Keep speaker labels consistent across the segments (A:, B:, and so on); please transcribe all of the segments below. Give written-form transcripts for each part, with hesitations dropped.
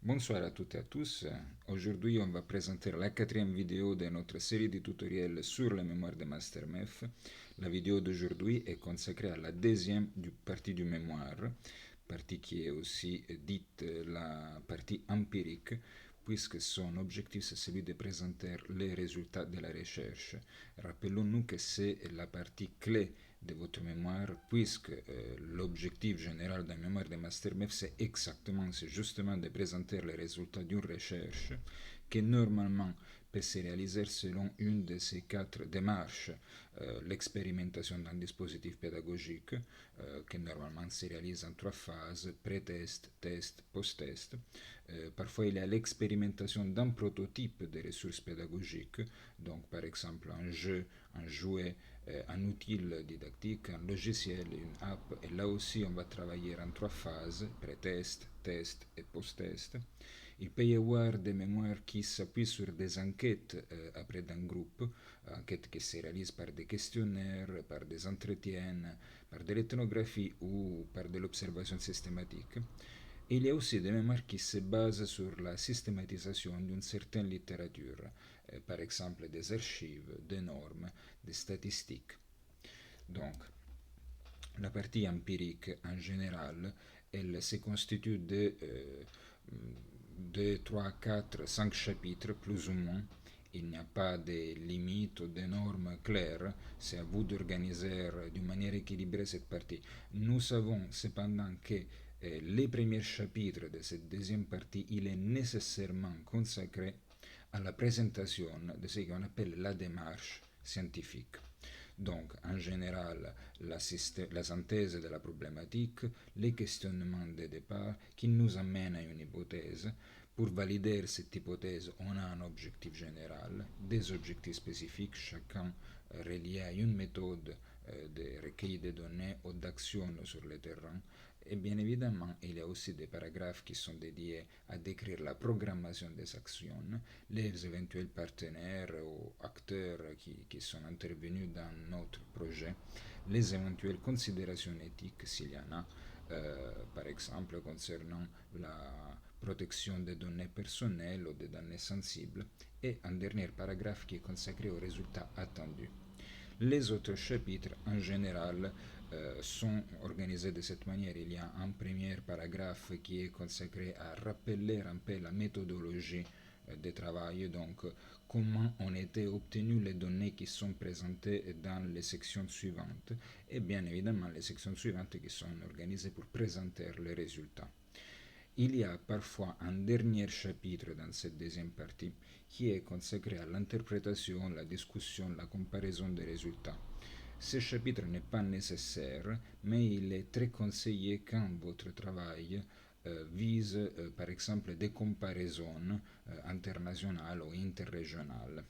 A: Bonsoir à toutes et à tous. Aujourd'hui, on va présenter la quatrième vidéo de notre série de tutoriels sur la mémoire de MasterMF. La vidéo d'aujourd'hui est consacrée à la deuxième partie du mémoire, partie qui est aussi dite la partie empirique, puisque son objectif c'est celui de présenter les résultats de la recherche. Rappelons-nous que c'est la partie clé de votre mémoire, puisque l'objectif général d'un mémoire de MasterMF, c'est justement de présenter les résultats d'une recherche qui normalement peut se réaliser selon une de ces quatre démarches. L'expérimentation d'un dispositif pédagogique, qui normalement se réalise en trois phases, pré-test, test, post-test. Parfois, il y a l'expérimentation d'un prototype de ressources pédagogiques, donc par exemple un jeu, un jouet, un outil didactique, un logiciel, une app. Et là aussi, on va travailler en trois phases, pré-test, test et post-test. Il peut y avoir des mémoires qui s'appuient sur des enquêtes après d'un groupe, enquêtes qui se réalisent par des questionnaires, par des entretiens, par de l'ethnographie ou par de l'observation systématique. Et il y a aussi des mémoires qui se basent sur la systématisation d'une certaine littérature, par exemple des archives, des normes, des statistiques. Donc, la partie empirique en général, elle se constitue de 2, 3, 4, 5 chapitres plus ou moins. Il n'y a pas de limites ou de normes claires. C'est à vous d'organiser d'une manière équilibrée cette partie. Nous savons cependant que les premiers chapitres de cette deuxième partie, il est nécessairement consacré à la présentation de ce qu'on appelle la démarche scientifique. Donc, en général, la synthèse de la problématique, les questionnements de départ qui nous amènent à une hypothèse. Pour valider cette hypothèse, on a un objectif général, des objectifs spécifiques, chacun relié à une méthode de recueil de données ou d'action sur le terrain. Et bien évidemment, il y a aussi des paragraphes qui sont dédiés à décrire la programmation des actions, les éventuels partenaires ou acteurs qui sont intervenus dans notre projet, les éventuelles considérations éthiques s'il y en a, par exemple concernant la protection des données personnelles ou des données sensibles, et un dernier paragraphe qui est consacré aux résultats attendus. Les autres chapitres, en général, sont organisés de cette manière. Il y a un premier paragraphe qui est consacré à rappeler un peu la méthodologie de travail, donc comment ont été obtenues les données qui sont présentées dans les sections suivantes, et bien évidemment les sections suivantes qui sont organisées pour présenter les résultats. Il y a parfois un dernier chapitre dans cette deuxième partie qui est consacré à l'interprétation, la discussion, la comparaison des résultats. Ce chapitre n'est pas nécessaire, mais il est très conseillé quand votre travail vise par exemple des comparaisons internationales ou interrégionales.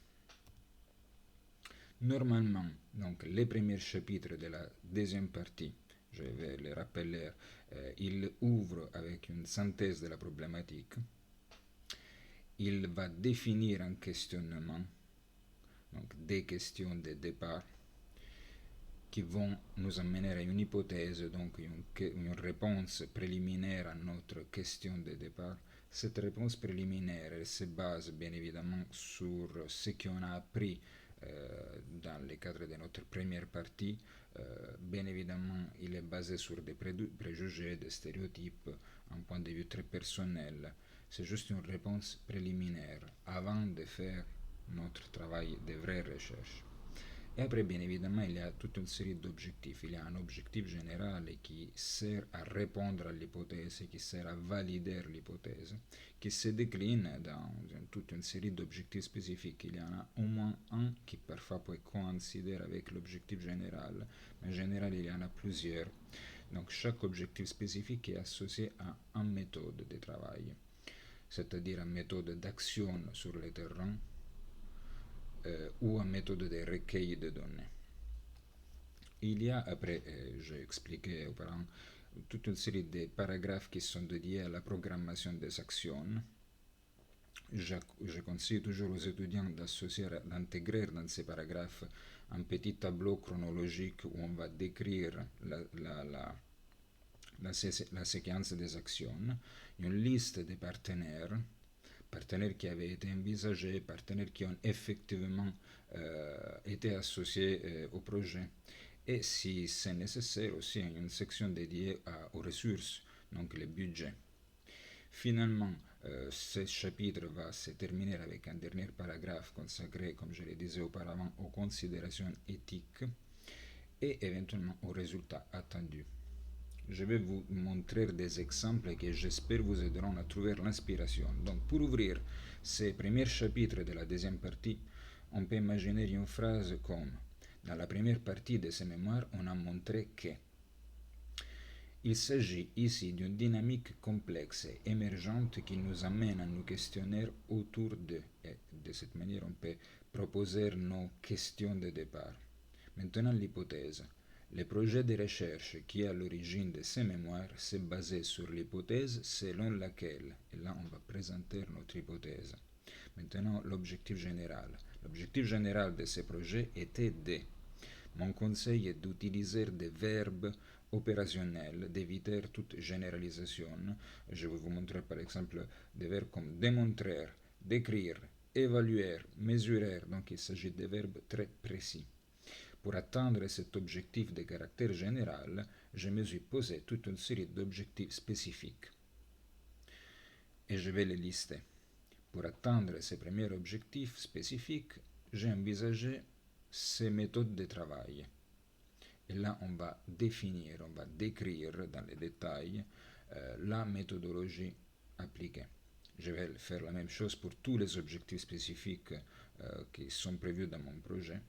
A: Normalement, donc, les premiers chapitres de la deuxième partie, je vais les rappeler, il ouvre avec une synthèse de la problématique. Il va définir un questionnement, donc des questions de départ, qui vont nous amener à une hypothèse, donc une réponse préliminaire à notre question de départ. Cette réponse préliminaire elle se base bien évidemment sur ce qu'on a appris dans le cadre de notre première partie. Bien évidemment, il est basé sur des préjugés, des stéréotypes, un point de vue très personnel. C'est juste une réponse préliminaire avant de faire notre travail de vraie recherche. Et après, bien évidemment, il y a toute une série d'objectifs. Il y a un objectif général qui sert à répondre à l'hypothèse, qui sert à valider l'hypothèse, qui se décline dans toute une série d'objectifs spécifiques. Il y en a au moins un qui parfois peut coïncider avec l'objectif général, mais en général, il y en a plusieurs. Donc, chaque objectif spécifique est associé à une méthode de travail, c'est-à-dire une méthode d'action sur le terrain, ou une méthode de recueil de données. Il y a, après, j'ai expliqué auparavant, toute une série de paragraphes qui sont dédiés à la programmation des actions. Je conseille toujours aux étudiants d'associer, d'intégrer dans ces paragraphes un petit tableau chronologique où on va décrire la séquence des actions, une liste des partenaires qui avaient été envisagés, partenaires qui ont effectivement été associés au projet. Et si c'est nécessaire aussi une section dédiée aux ressources, donc les budgets. Finalement, ce chapitre va se terminer avec un dernier paragraphe consacré, comme je le disais auparavant, aux considérations éthiques et éventuellement aux résultats attendus. Je vais vous montrer des exemples qui j'espère vous aideront à trouver l'inspiration. Donc pour ouvrir ces premiers chapitres de la deuxième partie, on peut imaginer une phrase comme dans la première partie de ces mémoires, on a montré que il s'agit ici d'une dynamique complexe et émergente qui nous amène à nous questionner autour d'eux. Et de cette manière, on peut proposer nos questions de départ. Maintenant, l'hypothèse. Le projet de recherche qui est à l'origine de ces mémoires s'est basé sur l'hypothèse selon laquelle, et là on va présenter notre hypothèse. Maintenant, l'objectif général. L'objectif général de ce projet était de. Mon conseil est d'utiliser des verbes opérationnels, d'éviter toute généralisation. Je vais vous montrer par exemple des verbes comme démontrer, décrire, évaluer, mesurer. Donc il s'agit de verbes très précis. Pour atteindre cet objectif de caractère général, je me suis posé toute une série d'objectifs spécifiques. Et je vais les lister. Pour atteindre ces premiers objectifs spécifiques, j'ai envisagé ces méthodes de travail. Et là, on va définir, on va décrire dans les détails la méthodologie appliquée. Je vais faire la même chose pour tous les objectifs spécifiques qui sont prévus dans mon projet.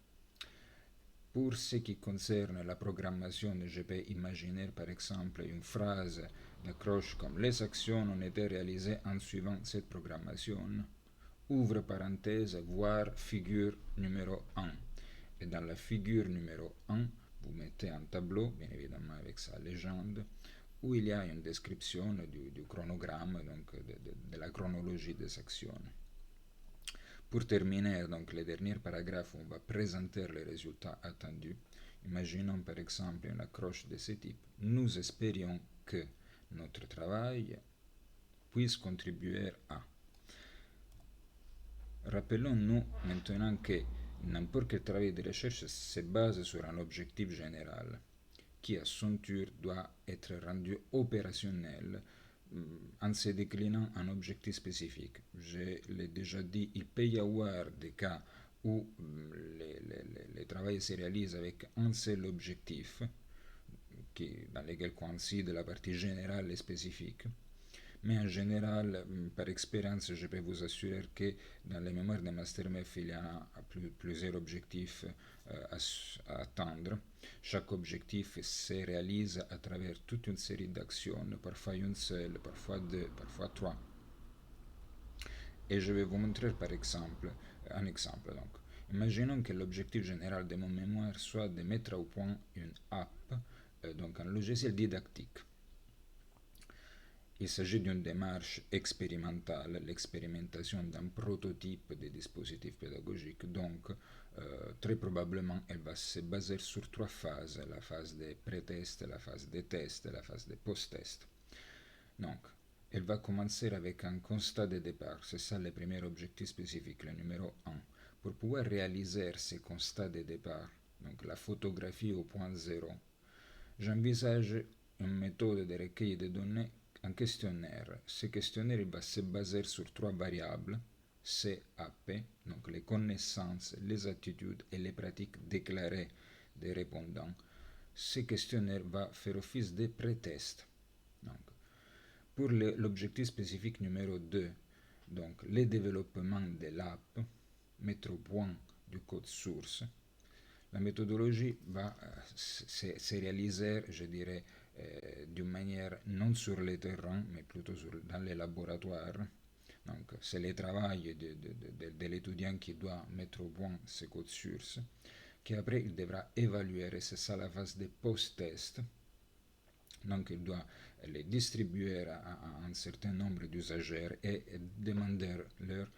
A: Pour ce qui concerne la programmation, je peux imaginer par exemple une phrase d'accroche comme les actions ont été réalisées en suivant cette programmation. Ouvre parenthèse, voir figure numéro 1. Et dans la figure numéro 1, vous mettez un tableau, bien évidemment avec sa légende, où il y a une description du chronogramme, donc de la chronologie des actions. Pour terminer, donc, le dernier paragraphe, on va présenter les résultats attendus. Imaginons par exemple une accroche de ce type. Nous espérions que notre travail puisse contribuer à. Rappelons-nous maintenant que n'importe quel travail de recherche se base sur un objectif général qui à son tour doit être rendu opérationnel en se déclinant en objectifs spécifiques. Je l'ai déjà dit, il peut y avoir des cas où le travail se réalise avec un seul objectif, dans lequel coïncide la partie générale et spécifique. Mais en général, par expérience, je peux vous assurer que dans les mémoires de MasterMF, il y a plusieurs objectifs à atteindre. Chaque objectif se réalise à travers toute une série d'actions, parfois une seule, parfois deux, parfois trois. Et je vais vous montrer par exemple un exemple. Donc, imaginons que l'objectif général de mon mémoire soit de mettre au point une app, donc un logiciel didactique. Il s'agit d'une démarche expérimentale, l'expérimentation d'un prototype de dispositif pédagogique. Donc, très probablement, elle va se baser sur trois phases. La phase des pré-tests, la phase des tests et la phase des post-tests. Donc, elle va commencer avec un constat de départ. C'est ça le premier objectif spécifique, le numéro 1. Pour pouvoir réaliser ce constat de départ, donc la photographie au point zéro, j'envisage une méthode de recueil de données, un questionnaire. Ce questionnaire il va se baser sur trois variables, CAP, donc les connaissances, les attitudes et les pratiques déclarées des répondants. Ce questionnaire va faire office de pré-test. Donc, pour l'objectif spécifique numéro 2, donc le développement de l'app, mettre au point du code source, la méthodologie va se réaliser, je dirais, d'une manière non sur le terrain, mais plutôt dans les laboratoires. Donc, c'est le travail de l'étudiant qui doit mettre au point ce code source, qu'après il devra évaluer, et c'est ça la phase de post-test. Donc, il doit les distribuer à un certain nombre d'usagers et demander leur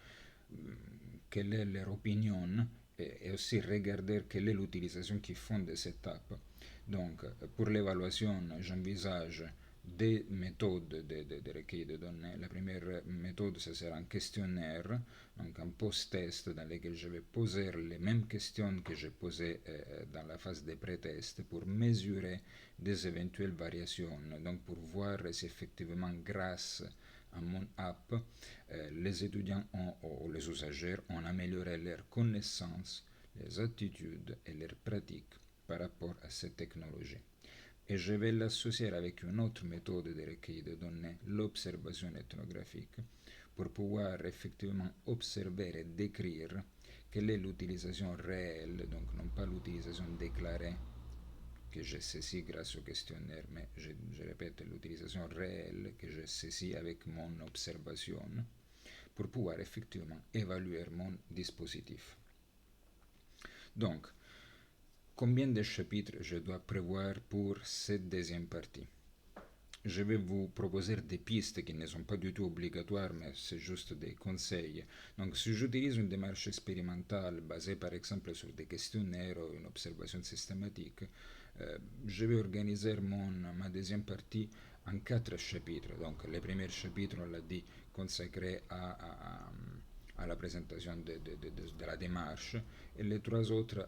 A: quelle est leur opinion et aussi regarder quelle est l'utilisation qu'ils font de cette app. Donc, pour l'évaluation, j'envisage des méthodes de recueil de données. La première méthode, ce sera un questionnaire, donc un post-test dans lequel je vais poser les mêmes questions que j'ai posées dans la phase de pré-test pour mesurer des éventuelles variations, donc pour voir si effectivement grâce à mon app, les étudiants ou les usagers ont amélioré leurs connaissances, les attitudes et leurs pratiques par rapport à cette technologie. Et je vais l'associer avec une autre méthode de recueil de données, l'observation ethnographique, pour pouvoir effectivement observer et décrire quelle est l'utilisation réelle, donc non pas l'utilisation déclarée que j'ai saisie grâce au questionnaire, mais je répète, l'utilisation réelle que j'ai saisie avec mon observation, pour pouvoir effectivement évaluer mon dispositif. Donc, combien de chapitres je dois prévoir pour cette deuxième partie? Je vais vous proposer des pistes qui ne sont pas du tout obligatoires, mais c'est juste des conseils. Donc, si j'utilise une démarche expérimentale basée par exemple sur des questionnaires ou une observation systématique, je vais organiser ma deuxième partie en 4 chapitres. Donc, le premier chapitre, on l'a dit, consacré à la présentation de la démarche et les 3 autres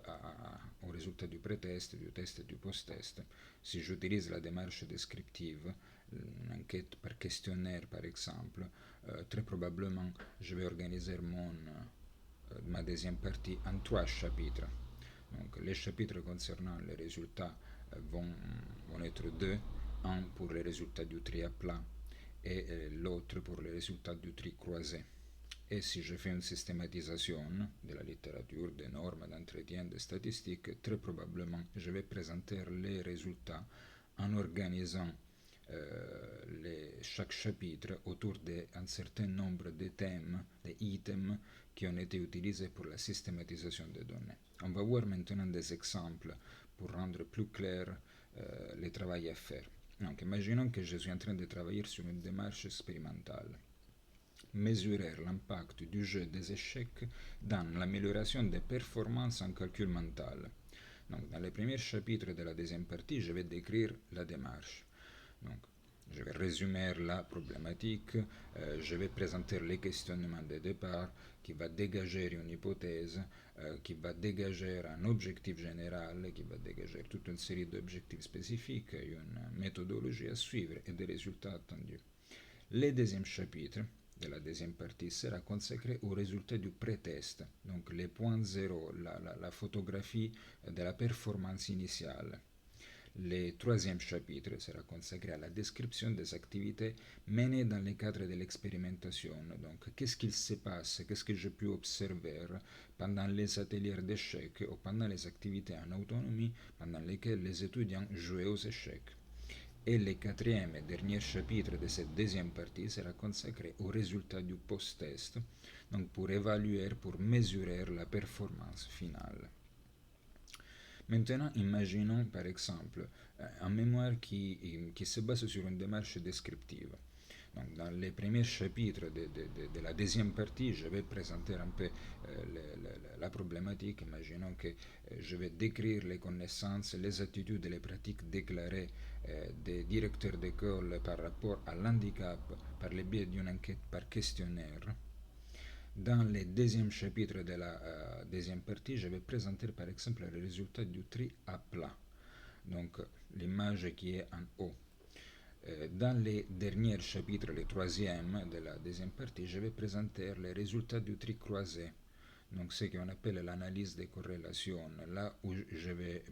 A: au résultat du pré-test, du test et du post-test. Si j'utilise la démarche descriptive, une enquête par questionnaire par exemple, très probablement je vais organiser ma deuxième partie en 3 chapitres. Donc les chapitres concernant les résultats vont être deux, un pour les résultats du tri à plat et l'autre pour les résultats du tri croisé. Et si je fais une systématisation de la littérature, des normes, d'entretien, des statistiques, très probablement je vais présenter les résultats en organisant chaque chapitre autour d'un certain nombre de thèmes, des items qui ont été utilisés pour la systématisation des données. On va voir maintenant des exemples pour rendre plus clair le travail à faire. Donc, imaginons que je suis en train de travailler sur une démarche expérimentale. Mesurer l'impact du jeu des échecs dans l'amélioration des performances en calcul mental. Donc, dans le premier chapitre de la deuxième partie, je vais décrire la démarche. Donc, je vais résumer la problématique, je vais présenter les questionnements de départ qui va dégager une hypothèse, qui va dégager un objectif général, qui va dégager toute une série d'objectifs spécifiques, une méthodologie à suivre et des résultats attendus. Le deuxième chapitre de la deuxième partie sera consacré aux résultats du pré-test, donc les points zéro, la photographie de la performance initiale. Le troisième chapitre sera consacré à la description des activités menées dans le cadre de l'expérimentation. Donc, qu'est-ce qu'il se passe, qu'est-ce que j'ai pu observer pendant les ateliers d'échecs ou pendant les activités en autonomie pendant lesquelles les étudiants jouaient aux échecs. Et le quatrième et dernier chapitre de cette deuxième partie sera consacré aux résultats du post-test, donc pour évaluer, pour mesurer la performance finale. Maintenant, imaginons par exemple un mémoire qui se base sur une démarche descriptive. Donc, dans les premiers chapitres de la deuxième partie, je vais présenter un peu la problématique. Imaginons que je vais décrire les connaissances, les attitudes et les pratiques déclarées des directeurs d'école par rapport à l'handicap par le biais d'une enquête par questionnaire. Dans le deuxième chapitre de la deuxième partie, je vais présenter par exemple les résultats du tri à plat. Donc l'image qui est en haut. Dans les derniers chapitres, le troisième de la deuxième partie, je vais présenter les résultats du tri croisé. Donc ce qu'on appelle l'analyse des corrélations, là où je vais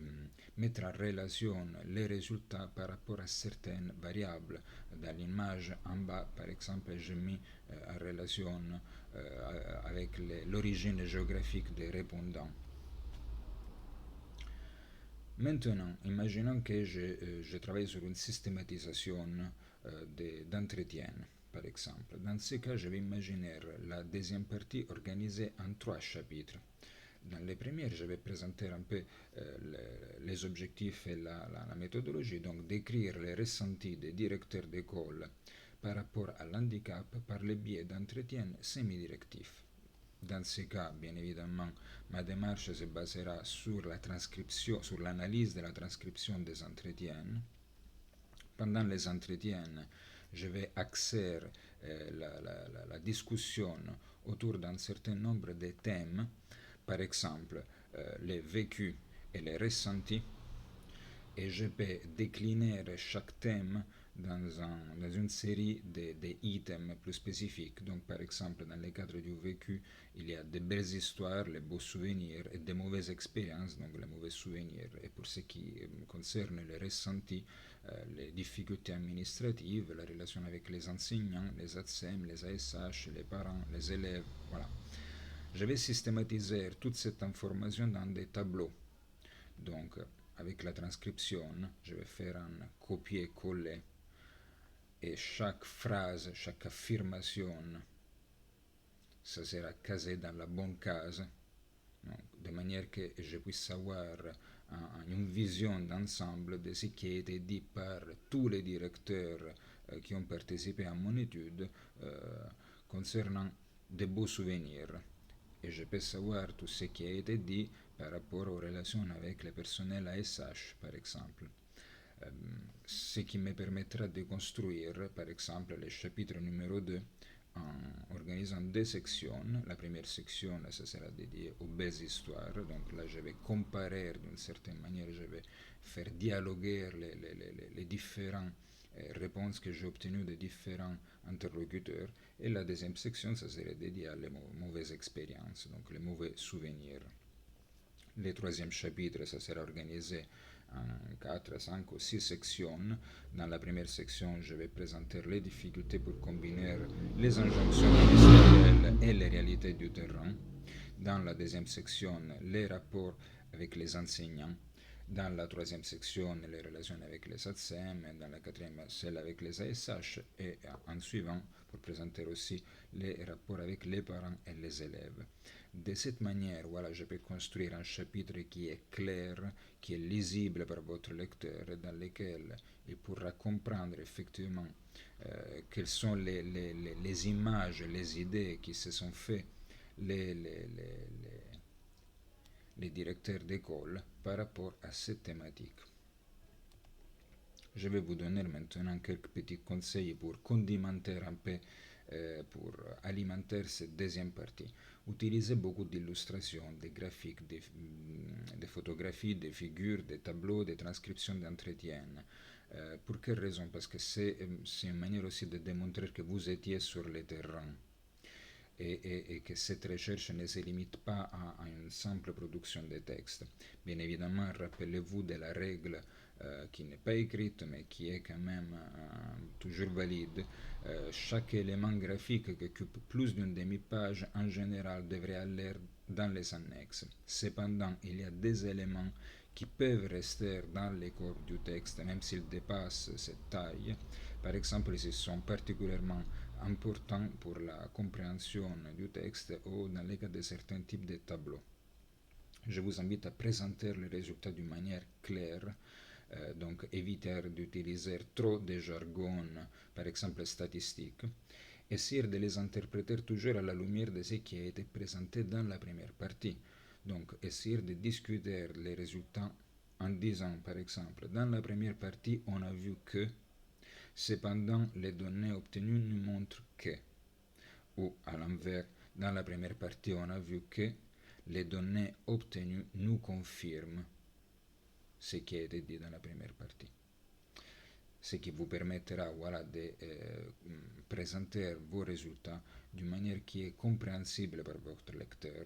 A: mettre en relation les résultats par rapport à certaines variables. Dans l'image en bas, par exemple, j'ai mis en relation avec l'origine géographique des répondants. Maintenant, imaginons que je travaille sur une systématisation d'entretien, par exemple. Dans ce cas, je vais imaginer la deuxième partie organisée en 3 chapitres. Dans les premières, je vais présenter un peu les objectifs et la méthodologie, donc décrire les ressentis des directeurs d'école par rapport à l'handicap par le biais d'entretiens semi-directifs. Dans ce cas, bien évidemment, ma démarche se basera sur la transcription, sur l'analyse de la transcription des entretiens pendant les entretiens, je vais axer la discussion autour d'un certain nombre de thèmes, par exemple les vécus et les ressentis, et je peux décliner chaque thème dans une série d'items plus spécifiques. Donc, par exemple, dans le cadre du vécu, il y a de belles histoires, les beaux souvenirs, et de mauvaises expériences, donc les mauvais souvenirs. Et pour ce qui concerne les ressentis, les difficultés administratives, la relation avec les enseignants, les ATSEM, les ASH, les parents, les élèves, voilà. Je vais systématiser toute cette information dans des tableaux. Donc, avec la transcription, je vais faire un copier-coller et chaque phrase, chaque affirmation, ça sera casé dans la bonne case, donc, de manière que je puisse avoir une vision d'ensemble de ce qui a été dit par tous les directeurs qui ont participé à mon étude concernant de beaux souvenirs. Et je peux savoir tout ce qui a été dit par rapport aux relations avec le personnel ASH, par exemple. Ce qui me permettra de construire, par exemple, le chapitre numéro 2 en organisant deux sections. La première section, ça sera dédiée aux belles histoires. Donc là, je vais comparer d'une certaine manière, je vais faire dialoguer les différentes réponses que j'ai obtenues de différents interlocuteurs. Et la deuxième section, ça serait dédié à les mauvaises expériences, donc les mauvais souvenirs. Le troisième chapitre, ça sera organisé en 4, 5 ou 6 sections. Dans la première section, je vais présenter les difficultés pour combiner les injonctions ministérielles et les réalités du terrain. Dans la deuxième section, les rapports avec les enseignants. Dans la troisième section, les relations avec les ATSEM. Dans la quatrième, celle avec les ASH. Et en suivant, pour présenter aussi les rapports avec les parents et les élèves. De cette manière, voilà, je peux construire un chapitre qui est clair, qui est lisible par votre lecteur, dans lequel il pourra comprendre effectivement quelles sont les images, les idées qui se sont faites les directeurs d'école par rapport à cette thématique. Je vais vous donner maintenant quelques petits conseils pour condimenter un peu, pour alimenter cette deuxième partie. Utilisez beaucoup d'illustrations, des graphiques, des photographies, des figures, des tableaux, des transcriptions d'entretien. Pour quelle raison? Parce que c'est une manière aussi de démontrer que vous étiez sur le terrain. Et que cette recherche ne se limite pas à une simple production de texte. Bien évidemment, rappelez-vous de la règle qui n'est pas écrite mais qui est quand même toujours valide. Chaque élément graphique qui occupe plus d'une demi-page en général devrait aller dans les annexes. Cependant, il y a des éléments qui peuvent rester dans les corps du texte même s'ils dépassent cette taille. Par exemple, s'ils sont particulièrement importants pour la compréhension du texte ou dans le cas de certains types de tableaux. Je vous invite à présenter les résultats d'une manière claire, donc éviter d'utiliser trop de jargon, par exemple statistique. Essayer de les interpréter toujours à la lumière de ce qui a été présenté dans la première partie. Donc, essayer de discuter les résultats en disant, par exemple, dans la première partie, on a vu que, cependant, les données obtenues nous montrent que, ou à l'envers, dans la première partie, on a vu que les données obtenues nous confirment ce qui a été dit dans la première partie. Ce qui vous permettra, voilà, de présenter vos résultats d'une manière qui est compréhensible par votre lecteur,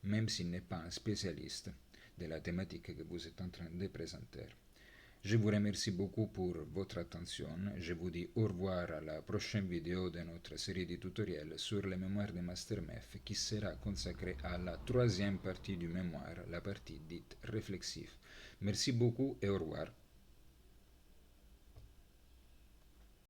A: même s'il n'est pas un spécialiste de la thématique que vous êtes en train de présenter. Je vous remercie beaucoup pour votre attention. Je vous dis au revoir à la prochaine vidéo de notre série de tutoriels sur les mémoires de MasterMath qui sera consacrée à la troisième partie du mémoire, la partie dite réflexive. Merci beaucoup et au revoir.